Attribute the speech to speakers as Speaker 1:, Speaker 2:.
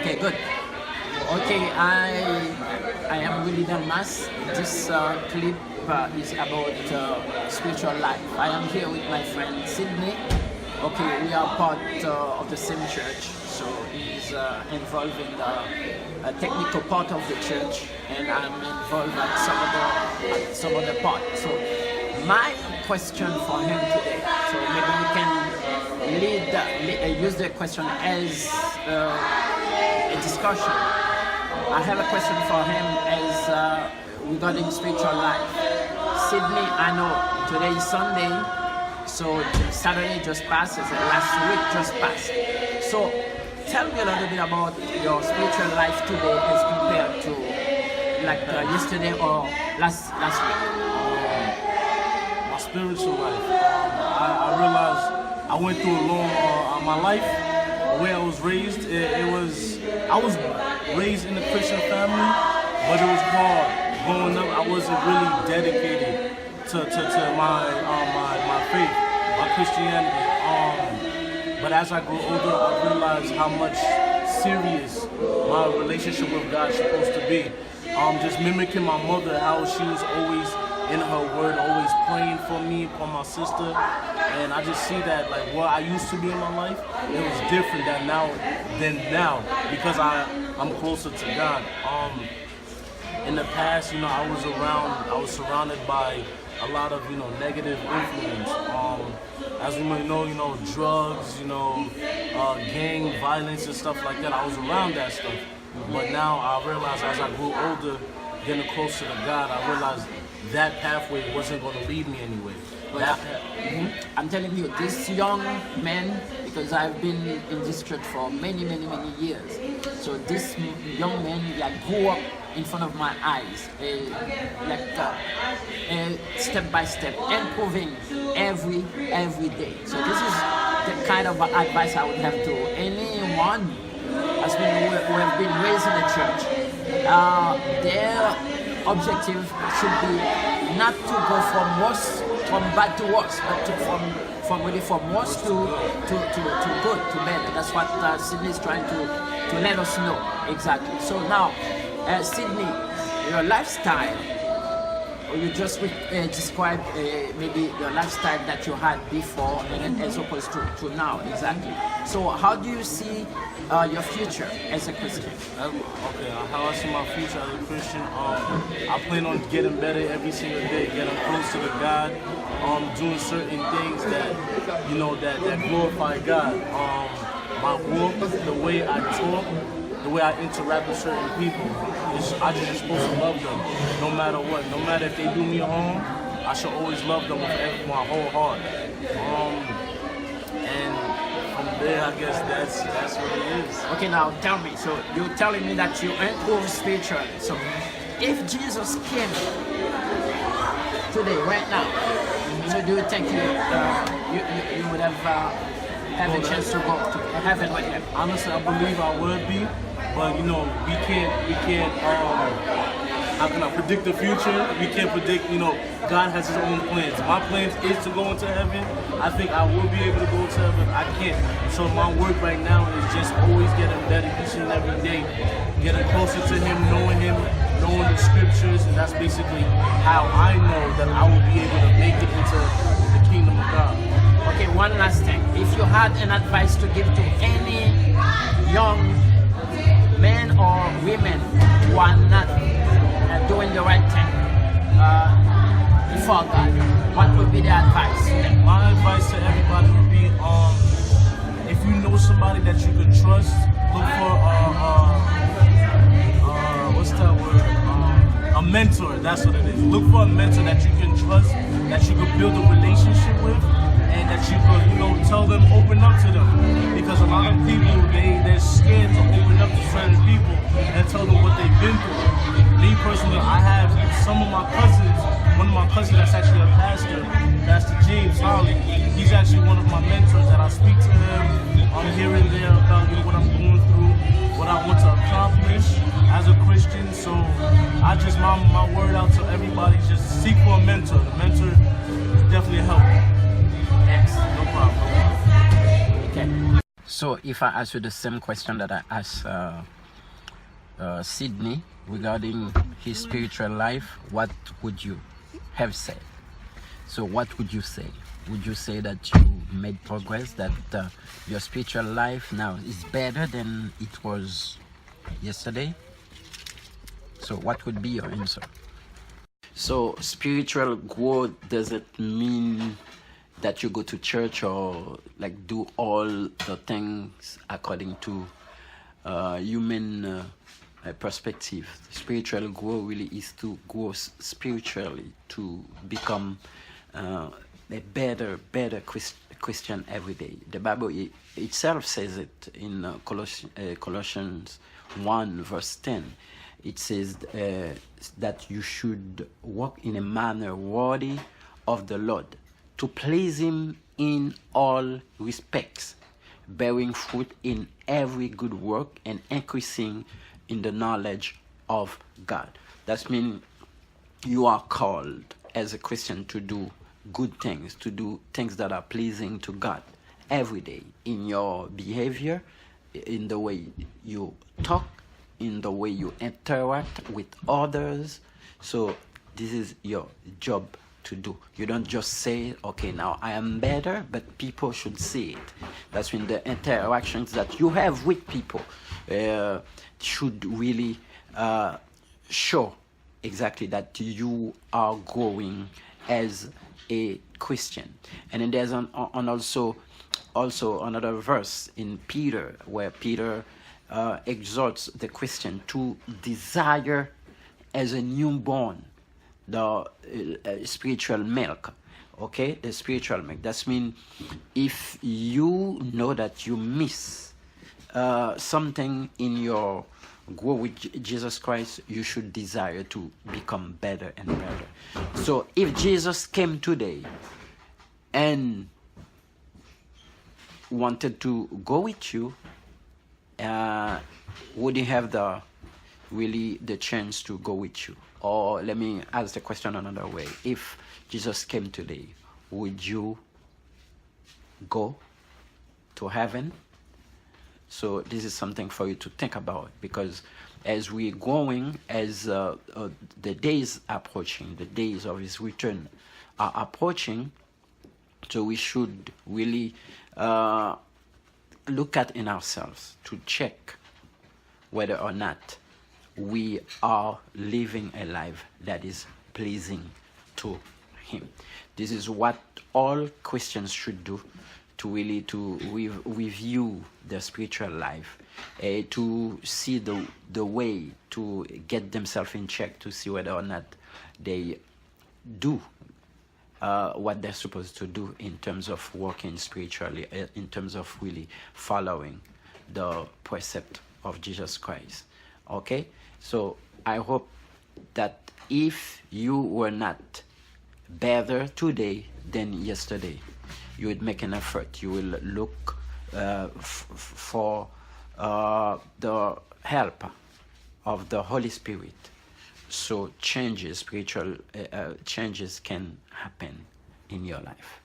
Speaker 1: Okay, good. Okay, I am Willie Delmas. This clip is about spiritual life. I am here with my friend Sydney. Okay, we are part of the same church, so he's involved in the technical part of the church, and I'm involved at some other part. So my question for him today, so maybe we can use the question as a discussion. I have a question for him as regarding spiritual life. Sydney, I know today is Sunday, so Saturday just passed, last week just passed. So tell me a little bit about your spiritual life today as compared to like yesterday or last week.
Speaker 2: My spiritual life. I realized I went through a long my life. The way I was raised, I was raised in a Christian family, but it was hard. Growing up, I wasn't really dedicated to my faith, my Christianity. But as I grew older, I realized how much serious my relationship with God is supposed to be. Just mimicking my mother, how she was always in her word, always praying for me, for my sister. And I just see that like what I used to be in my life, it was different than now because I'm closer to God. In the past, I was surrounded by a lot of, negative influence. As we may know, drugs, gang violence and stuff like that. I was around that stuff. But now I realized as I grew older, getting closer to God, I realized that pathway wasn't going to lead me anywhere.
Speaker 1: I'm telling you, this young man, because I've been in this church for many years, so this young man grew up in front of my eyes, step by step, improving every day. So this is the kind of advice I would have to anyone who have been raised in the church. Their objective should be not to go from bad to worse, but from worse to good, to better. That's what Sydney is trying to let us know exactly. So now, Sydney, your lifestyle, or you just describe maybe your lifestyle that you had before and as opposed to now, exactly. So how do you see your future as a Christian?
Speaker 2: Okay, how I see my future as a Christian, I plan on getting better every single day, getting closer to God, doing certain things that, that glorify God. My walk, the way I talk, the way I interact with certain people, I just supposed to love them, no matter what. No matter if they do me harm, I should always love them with my whole heart. And from there, I guess that's what it is.
Speaker 1: Okay, now tell me. So you're telling me that you improve spiritually. So if Jesus came today, right now, so do you think you would have a chance to go to heaven with him?
Speaker 2: Honestly, I believe I would be. But we can't how can I predict the future? We can't predict, God has his own plans. My plans is to go into heaven. I think I will be able to go to heaven. I can't. So my work right now is just always getting better each and every day. Getting closer to him, knowing the scriptures, and that's basically how I know that I will be able to make it into the kingdom of God.
Speaker 1: Okay, one last thing. If you had an advice to give to any young men or women who are not doing the right thing before God, what would be the advice?
Speaker 2: My advice to everybody would be, if you know somebody that you can trust, look for what's that word? A mentor. That's what it is. Look for a mentor that you can trust, that you can build a relationship with, and that you can, tell them, open up to them. Because a lot of people, they're scared to open up to certain people and tell them what they've been through. Me personally, I have some of my cousins. One of my cousins that's actually a pastor, Pastor James Holly. He's actually one of my mentors that I speak to him. I'm here and there about what I'm going through, what I want to accomplish as a Christian. So I just, my word out to everybody, just seek for a mentor. The mentor definitely help.
Speaker 1: Yes.
Speaker 2: No problem.
Speaker 1: Okay. So if I ask you the same question that I asked Sydney regarding his spiritual life, what would you have said? So what would you say? Would you say that you made progress, that your spiritual life now is better than it was yesterday? So what would be your answer? So spiritual growth doesn't mean that you go to church or like do all the things according to human perspective. Spiritual growth really is to grow spiritually, to become a better Christian every day. The Bible itself says it in Colossians 1 verse 10. It says that you should walk in a manner worthy of the Lord, to please him in all respects, bearing fruit in every good work and increasing in the knowledge of God. That means you are called as a Christian to do good things, to do things that are pleasing to God every day, in your behavior, in the way you talk, in the way you interact with others. So this is your job to do. You don't just say, okay, now I am better, but people should see it. That's when the interactions that you have with people should really show exactly that you are growing as a Christian. And then there's also another verse in Peter, where Peter exhorts the Christian to desire as a newborn the spiritual milk. Okay, the spiritual milk. That means if you know that you miss something in your growth with Jesus Christ, you should desire to become better and better. So if Jesus came today and wanted to go with you, would he have the chance to go with you? Or let me ask the question another way. If Jesus came today, would you go to heaven? So this is something for you to think about, because as we're going, as the days approaching, the days of his return are approaching, so we should really look at in ourselves to check whether or not we are living a life that is pleasing to him. This is what all Christians should do, to really to review their spiritual life, to see the way to get themselves in check, to see whether or not they do what they're supposed to do in terms of working spiritually, in terms of really following the precept of Jesus Christ. Okay, so I hope that if you were not better today than yesterday, you would make an effort. You will look for the help of the Holy Spirit, so spiritual changes can happen in your life.